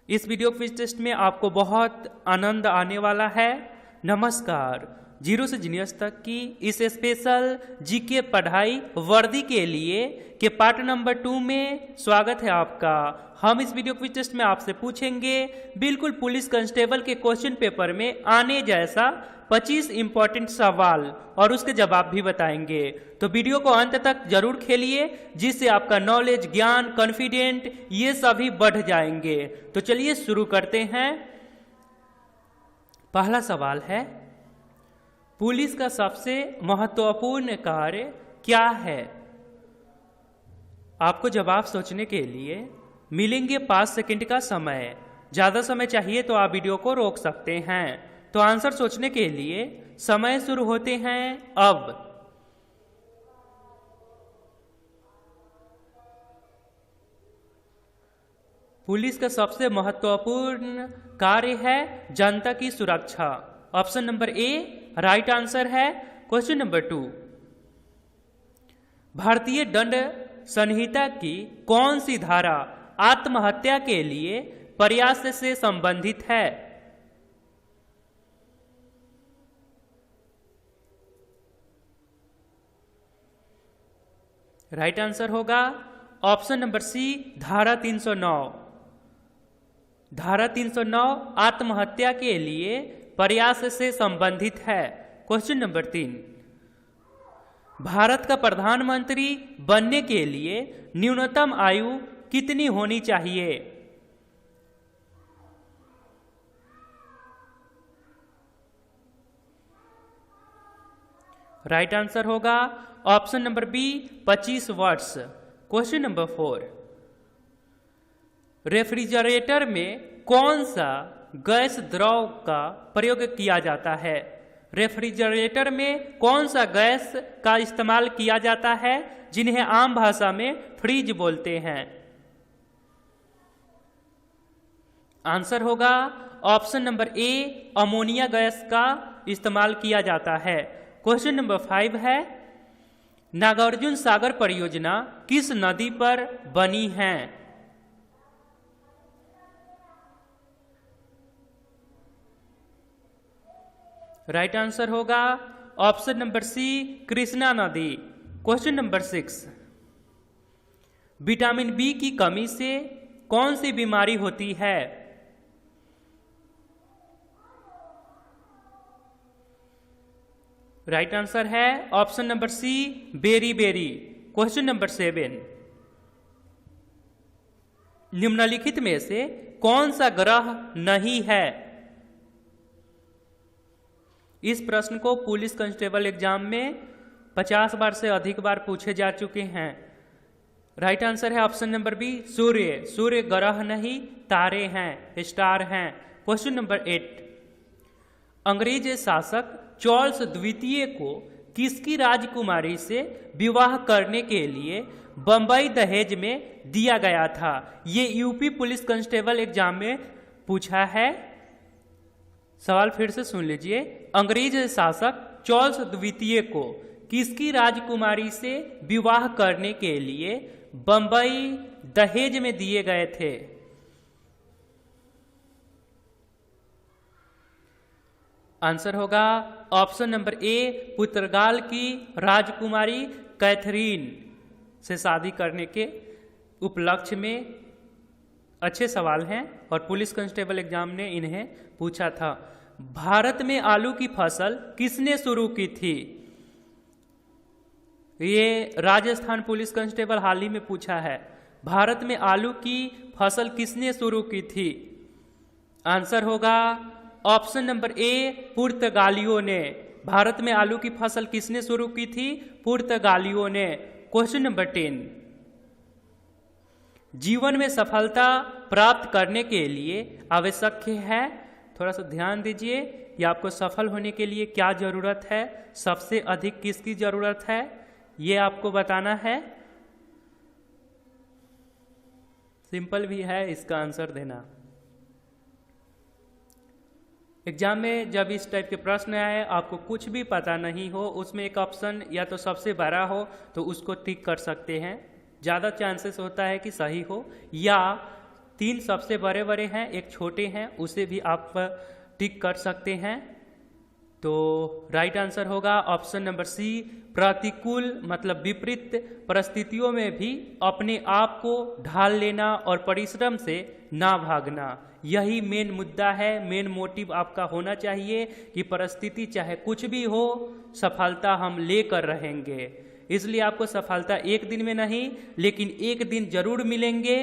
इस video quiz test में आपको बहुत आनंद आने वाला है। नमस्कार, जीरो से जीनियस तक की इस स्पेशल जीके पढ़ाई वर्दी के लिए के पार्ट नंबर 2 में स्वागत है आपका। हम इस वीडियो क्विज टेस्ट में आपसे पूछेंगे बिल्कुल पुलिस कांस्टेबल के क्वेश्चन पेपर में आने जैसा 25 इंपॉर्टेंट सवाल और उसके जवाब भी बताएंगे। तो वीडियो को अंत तक जरूर खेलिए, जिससे आपका नॉलेज, ज्ञान, कॉन्फिडेंट ये सभी बढ़ जाएंगे। तो चलिए शुरू करते हैं। पहला सवाल है, पुलिस का सबसे महत्वपूर्ण कार्य क्या है? आपको जवाब सोचने के लिए मिलेंगे 5 सेकंड का समय। ज्यादा समय चाहिए तो आप वीडियो को रोक सकते हैं। तो आंसर सोचने के लिए समय शुरू होते हैं अब। पुलिस का सबसे महत्वपूर्ण कार्य है जनता की सुरक्षा। Option number A right answer है। क्वेश्चन नंबर 2, भारतीय दंड संहिता की कौन सी धारा आत्महत्या के लिए प्रयास से संबंधित है? राइट आंसर होगा ऑप्शन नंबर सी, धारा 309। धारा 309 आत्महत्या के लिए प्रयास से संबंधित है। क्वेश्चन नंबर 3, भारत का प्रधानमंत्री बनने के लिए न्यूनतम आयु कितनी होनी चाहिए? राइट आंसर होगा ऑप्शन नंबर बी, 25 वर्ष। क्वेश्चन नंबर 4, रेफ्रिजरेटर में कौन सा गैस द्रव का प्रयोग किया जाता है? रेफ्रिजरेटर में कौन सा गैस का इस्तेमाल किया जाता है, जिन्हें आम भाषा में फ्रिज बोलते हैं? आंसर होगा option number A, ammonia gas का इस्तेमाल किया जाता है। क्वेश्चन नंबर 5 है, नागार्जुन सागर परियोजना किस नदी पर बनी है? राइट आंसर होगा ऑप्शन नंबर सी, कृष्णा नदी। क्वेश्चन नंबर 6, विटामिन बी की कमी से कौन सी बीमारी होती है? राइट आंसर है ऑप्शन नंबर सी, बेरी। क्वेश्चन नंबर 7, निम्नलिखित में से कौन सा ग्रह नहीं है? इस प्रश्न को पुलिस कांस्टेबल एग्जाम में 50 बार से अधिक बार पूछे जा चुके हैं। राइट आंसर है ऑप्शन नंबर बी, सूर्य। सूर्य ग्रह नहीं, तारे हैं, स्टार हैं। क्वेश्चन नंबर 8, अंग्रेज शासक चार्ल्स द्वितीय को किसकी राजकुमारी से विवाह करने के लिए बंबई दहेज में दिया गया था? ये यूपी पुलिस कांस्टेबल एग्जाम में पूछा है। सवाल फिर से सुन लीजिए। अंग्रेज शासक चार्ल्स द्वितीय को किसकी राजकुमारी से विवाह करने के लिए बंबई दहेज में दिए गए थे? आंसर होगा ऑप्शन नंबर ए, पुर्तगाल की राजकुमारी कैथरीन से शादी करने के उपलक्ष्य में। अच्छे सवाल हैं और पुलिस कांस्टेबल एग्जाम ने इन्हें पूछा था। भारत में आलू की फसल किसने शुरू की थी? ये राजस्थान पुलिस कांस्टेबल हाल ही में पूछा है। भारत में आलू की फसल किसने शुरू की थी? आंसर होगा ऑप्शन नंबर ए, पुर्तगालियों ने। भारत में आलू की फसल किसने शुरू की थी? पुर्तगालियों ने। क्वेश्चन नंबर 10, जीवन में सफलता प्राप्त करने के लिए आवश्यक है, थोड़ा सा ध्यान दीजिए, या आपको सफल होने के लिए क्या जरूरत है, सबसे अधिक किसकी जरूरत है, ये आपको बताना है। सिंपल भी है इसका आंसर देना। एग्जाम में जब इस टाइप के प्रश्न आए, आपको कुछ भी पता नहीं हो, उसमें एक ऑप्शन या तो सबसे बड़ा हो तो उसको टिक कर सकते हैं। ज़्यादा चांसेस होता है कि सही हो, या 3 सबसे बड़े बड़े हैं, एक छोटे हैं, उसे भी आप टिक कर सकते हैं। तो राइट आंसर होगा ऑप्शन नंबर सी, प्रतिकूल मतलब विपरीत परिस्थितियों में भी अपने आप को ढाल लेना और परिश्रम से ना भागना। यही मेन मुद्दा है, मेन मोटिव आपका होना चाहिए कि परिस्थिति चाहे कुछ भी हो, सफलता हम लेकर रहेंगे। इसलिए आपको सफलता एक दिन में नहीं, लेकिन एक दिन जरूर मिलेंगे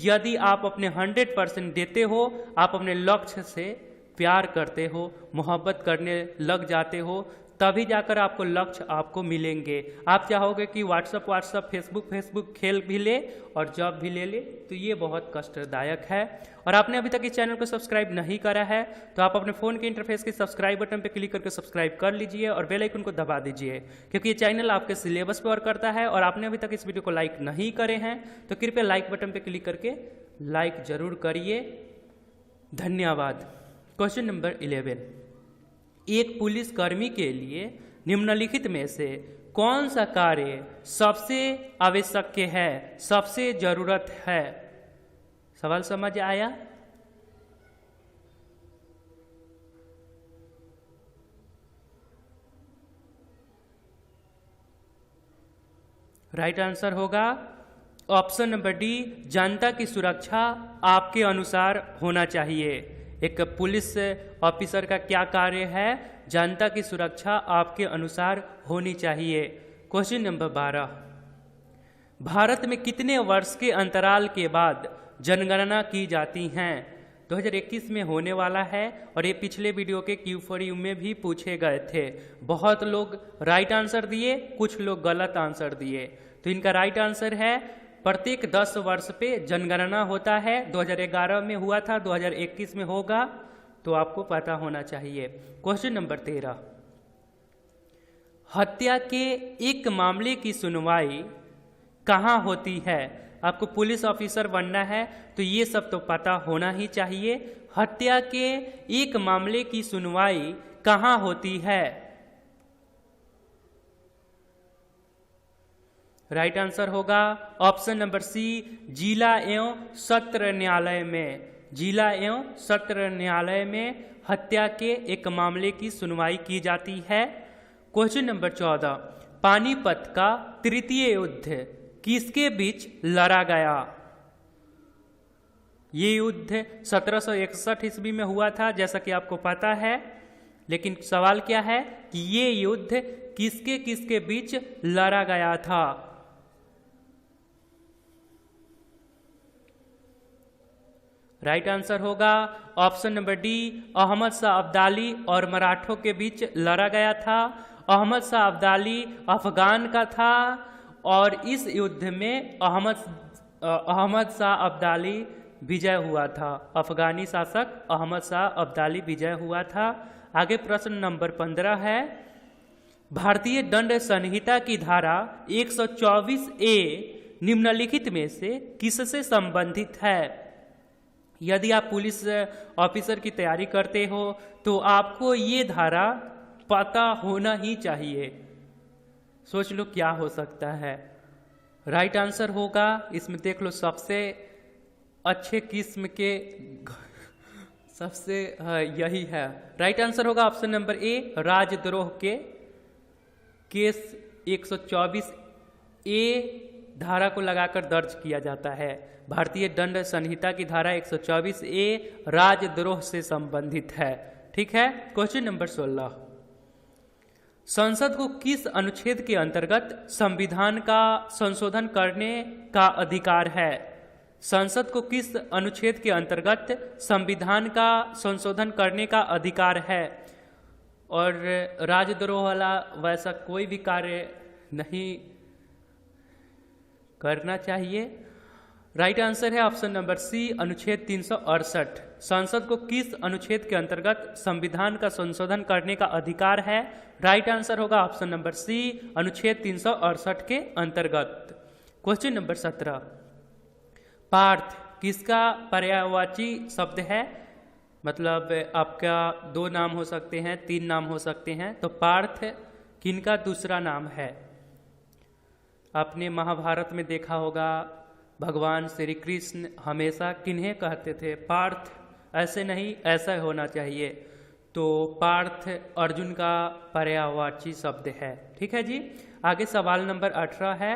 यदि आप अपने 100% देते हो, आप अपने लक्ष्य से प्यार करते हो, मोहब्बत करने लग जाते हो, तभी जाकर आपको लक्ष्य आपको मिलेंगे। आप चाहोगे कि व्हाट्सअप फेसबुक खेल भी ले और जॉब भी ले ले, तो ये बहुत कष्टदायक है। और आपने अभी तक इस चैनल को सब्सक्राइब नहीं करा है तो आप अपने फ़ोन के इंटरफेस के सब्सक्राइब बटन पर क्लिक करके सब्सक्राइब कर लीजिए और बेल आइकन को दबा दीजिए, क्योंकि ये चैनल आपके सिलेबस पर वर्क करता है। और आपने अभी तक इस वीडियो को लाइक नहीं करे हैं तो कृपया लाइक बटन पर क्लिक करके लाइक जरूर करिए। धन्यवाद। क्वेश्चन नंबर 11, एक पुलिसकर्मी के लिए निम्नलिखित में से कौन सा कार्य सबसे आवश्यक है, सबसे जरूरत है? सवाल समझ आया? राइट आंसर होगा ऑप्शन नंबर डी, जनता की सुरक्षा आपके अनुसार होना चाहिए। एक पुलिस ऑफिसर का क्या कार्य है? जनता की सुरक्षा आपके अनुसार होनी चाहिए। क्वेश्चन नंबर 12, भारत में कितने वर्ष के अंतराल के बाद जनगणना की जाती हैं? 2021 में होने वाला है और ये पिछले वीडियो के Q4U में भी पूछे गए थे। बहुत लोग राइट आंसर दिए, कुछ लोग गलत आंसर दिए। तो इनका राइट आंसर है प्रत्येक 10 वर्ष पे जनगणना होता है। 2011 में हुआ था, 2021 में होगा, तो आपको पता होना चाहिए। क्वेश्चन नंबर 13, हत्या के एक मामले की सुनवाई कहाँ होती है? आपको पुलिस ऑफिसर बनना है तो ये सब तो पता होना ही चाहिए। हत्या के एक मामले की सुनवाई कहाँ होती है? राइट आंसर होगा ऑप्शन नंबर सी, जिला एवं सत्र न्यायालय में। जिला एवं सत्र न्यायालय में हत्या के एक मामले की सुनवाई की जाती है। क्वेश्चन नंबर 14, पानीपत का तृतीय युद्ध किसके बीच लड़ा गया? ये युद्ध 1761 ईस्वी में हुआ था, जैसा कि आपको पता है। लेकिन सवाल क्या है कि ये युद्ध किसके किसके बीच लड़ा गया था? राइट आंसर होगा option number D, Ahmad Shah Abdali और मराठों के बीच लड़ा गया था। अहमद शाह अब्दाली अफगान का था और इस युद्ध में अहमद शाह अब्दाली विजय हुआ था। अफगानी शासक अहमद शाह अब्दाली विजय हुआ था। आगे प्रश्न नंबर 15 है, भारतीय दंड संहिता की धारा 124A निम्नलिखित में से किससे संबंधित है? यदि आप पुलिस ऑफिसर की तैयारी करते हो तो आपको ये धारा पता होना ही चाहिए। सोच लो क्या हो सकता है। राइट आंसर होगा, इसमें देख लो सबसे अच्छे किस्म के सबसे यही है। राइट आंसर होगा ऑप्शन नंबर ए, राजद्रोह के केस 124A धारा को लगाकर दर्ज किया जाता है। भारतीय दंड संहिता की धारा 124A राजद्रोह से संबंधित है। ठीक है। क्वेश्चन नंबर 16, संसद को किस अनुच्छेद के अंतर्गत संविधान का संशोधन करने का अधिकार है? संसद को किस अनुच्छेद के अंतर्गत संविधान का संशोधन करने का अधिकार है? और राजद्रोह वाला वैसा कोई भी कार्य नहीं करना चाहिए। राइट आंसर है ऑप्शन नंबर सी, अनुच्छेद 368। संसद को किस अनुच्छेद के अंतर्गत संविधान का संशोधन करने का अधिकार है? राइट आंसर होगा ऑप्शन नंबर सी, अनुच्छेद 368 के अंतर्गत। क्वेश्चन नंबर 17, पार्थ किसका पर्यायवाची शब्द है? मतलब आपका 2 नाम हो सकते हैं, 3 नाम हो सकते हैं, तो पार्थ किनका दूसरा नाम है? आपने महाभारत में देखा होगा भगवान श्री कृष्ण हमेशा किन्हें कहते थे? पार्थ। ऐसे नहीं, ऐसा होना चाहिए। तो पार्थ अर्जुन का पर्यायवाची शब्द है। ठीक है जी। आगे सवाल नंबर 18 है,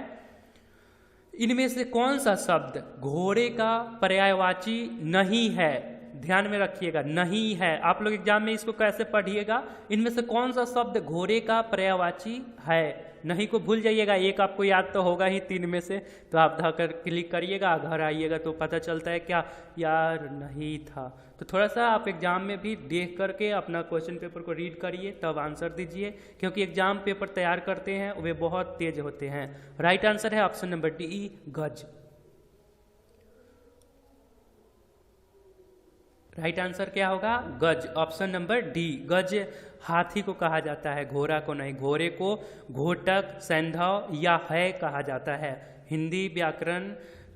इनमें से कौन सा शब्द घोड़े का पर्यायवाची नहीं है? ध्यान में रखिएगा, नहीं है। आप लोग एग्जाम में इसको कैसे पढ़िएगा? इनमें से कौन सा शब्द घोड़े का पर्यायवाची है? नहीं को भूल जाइएगा, एक आपको याद तो होगा ही 3 में से, तो आप धाकर क्लिक करिएगा, घर आइएगा तो पता चलता है क्या यार नहीं था। तो थोड़ा सा आप एग्जाम में भी देख करके अपना क्वेश्चन पेपर को रीड करिए, तब आंसर दीजिए, क्योंकि एग्जाम पेपर तैयार करते हैं वे बहुत तेज होते हैं। राइट आंसर है ऑप्शन नंबर डी, गज। राइट आंसर क्या होगा? गज। ऑप्शन नंबर डी, गज हाथी को कहा जाता है, घोड़ा को नहीं। घोड़े को घोटक, सैंधव या है कहा जाता है। हिंदी व्याकरण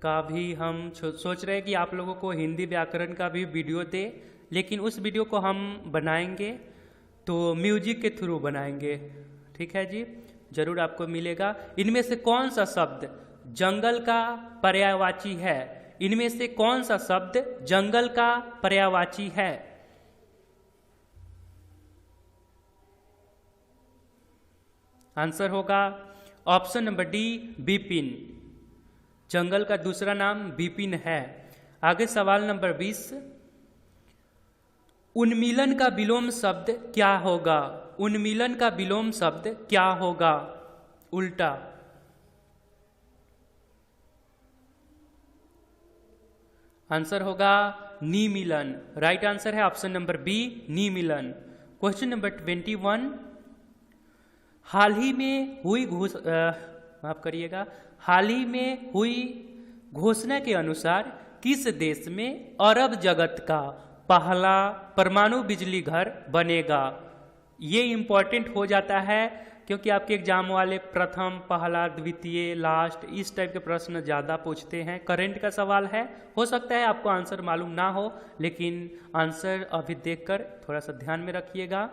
का भी हम सोच रहे हैं कि आप लोगों को हिंदी व्याकरण का भी वीडियो दे, लेकिन उस वीडियो को हम बनाएंगे तो म्यूजिक के थ्रू बनाएंगे। ठीक है जी, जरूर आपको मिलेगा। इनमें से कौन सा शब्द जंगल का पर्यायवाची है? इनमें से कौन सा शब्द जंगल का पर्यायवाची है? आंसर होगा ऑप्शन नंबर डी, विपिन। जंगल का दूसरा नाम विपिन है। आगे सवाल नंबर 20, उन्मीलन का विलोम शब्द क्या होगा? उन्मीलन का विलोम शब्द क्या होगा? उल्टा। आंसर होगा निमिलन। राइट आंसर है ऑप्शन नंबर बी, निमिलन। क्वेश्चन नंबर 21, हाल ही में हुई हाल ही में हुई घोषणा के अनुसार किस देश में अरब जगत का पहला परमाणु बिजली घर बनेगा? ये इंपॉर्टेंट हो जाता है क्योंकि आपके एग्जाम वाले प्रथम, पहला, द्वितीय, लास्ट इस टाइप के प्रश्न ज़्यादा पूछते हैं। करंट का सवाल है, हो सकता है आपको आंसर मालूम ना हो, लेकिन आंसर अभी देखकर थोड़ा सा ध्यान में रखिएगा।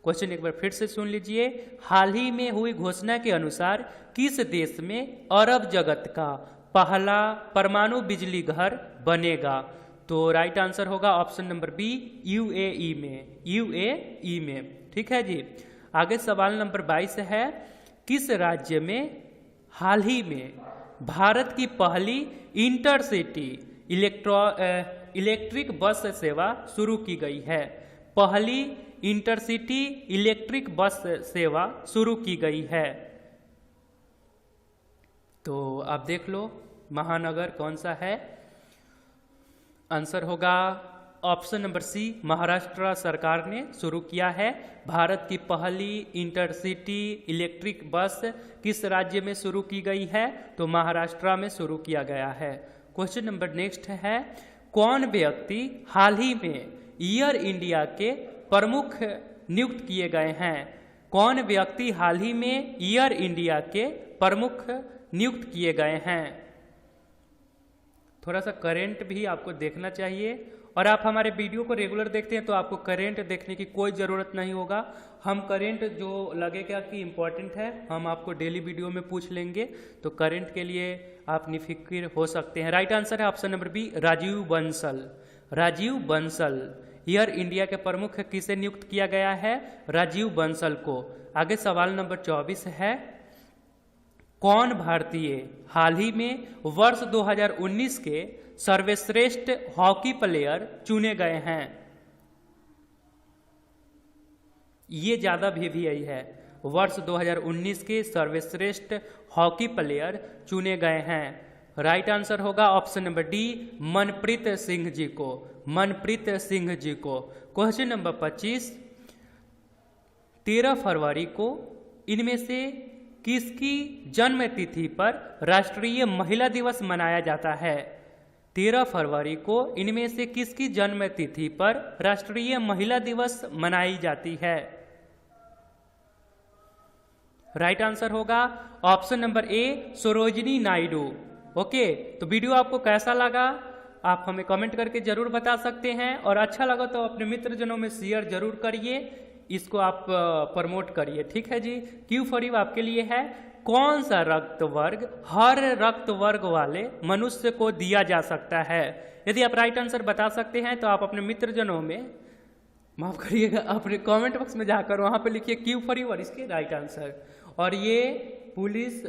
क्वेश्चन एक बार फिर से सुन लीजिए, हाल ही में हुई घोषणा के अनुसार किस देश में अरब जगत का पहला परमाणु बिजली घर बनेगा? तो राइट आंसर होगा ऑप्शन नंबर बी, यूएई में। यूएई में। ठीक है जी। आगे सवाल नंबर 22 है, किस राज्य में हाल ही में भारत की पहली इंटरसिटी इलेक्ट्रिक बस सेवा शुरू की गई है? पहली इंटरसिटी इलेक्ट्रिक बस सेवा शुरू की गई है। तो आप देख लो महानगर कौन सा है। आंसर होगा ऑप्शन नंबर सी, महाराष्ट्र सरकार ने शुरू किया है। भारत की पहली इंटरसिटी इलेक्ट्रिक बस किस राज्य में शुरू की गई है? तो महाराष्ट्र में शुरू किया गया है। क्वेश्चन नंबर नेक्स्ट है, कौन व्यक्ति हाल ही में एयर इंडिया के प्रमुख नियुक्त किए गए हैं? कौन व्यक्ति हाल ही में एयर इंडिया के प्रमुख नियुक्त किए गए हैं? थोड़ा सा करंट भी आपको देखना चाहिए, और आप हमारे वीडियो को रेगुलर देखते हैं तो आपको करंट देखने की कोई ज़रूरत नहीं होगा। हम करंट जो लगेगा कि इम्पोर्टेंट है हम आपको डेली वीडियो में पूछ लेंगे, तो करंट के लिए आप निफिक्र हो सकते हैं। राइट आंसर है option number B, Rajiv Bansal. Rajiv Bansal Air India के प्रमुख किसे नियुक्त किया गया है? राजीव बंसल को। आगे सवाल नंबर 24 है, कौन भारतीय हाल ही में वर्ष 2019 के सर्वश्रेष्ठ हॉकी प्लेयर चुने गए हैं? ये ज्यादा भी है। वर्ष 2019 के सर्वश्रेष्ठ हॉकी प्लेयर चुने गए हैं। राइट आंसर होगा option number D, Manpreet Singh ji को। मनप्रीत सिंह जी को। क्वेश्चन नंबर 25, 13 फरवरी को इनमें से किसकी जन्म तिथि पर राष्ट्रीय महिला दिवस मनाया जाता है? 13 फरवरी को इनमें से किसकी जन्म तिथि पर राष्ट्रीय महिला दिवस मनाई जाती है? राइट आंसर होगा option number A, Sarojini Naidu. Okay, तो वीडियो आपको कैसा लगा आप हमें कमेंट करके जरूर बता सकते हैं, और अच्छा लगा तो अपने मित्रजनों में शेयर जरूर करिए, इसको आप प्रमोट करिए। ठीक है जी। Q4U आपके लिए है, कौन सा रक्त वर्ग हर रक्त वर्ग वाले मनुष्य को दिया जा सकता है? यदि आप राइट आंसर बता सकते हैं तो आप अपने मित्रजनों में, माफ करिएगा, अपने कमेंट बॉक्स में जाकर वहां पे लिखिए क्यू फॉर यू और इसके राइट आंसर। और ये पुलिस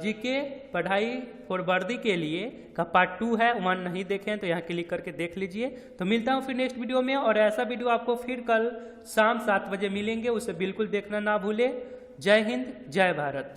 जीके पढ़ाई फॉर वर्दी के लिए का पार्ट 2 है, 1 नहीं देखें तो यहाँ क्लिक करके देख लीजिए। तो मिलता हूँ फिर नेक्स्ट वीडियो में, और ऐसा वीडियो आपको फिर कल शाम 7 बजे मिलेंगे, उसे बिल्कुल देखना ना भूले। जय हिंद, जय भारत।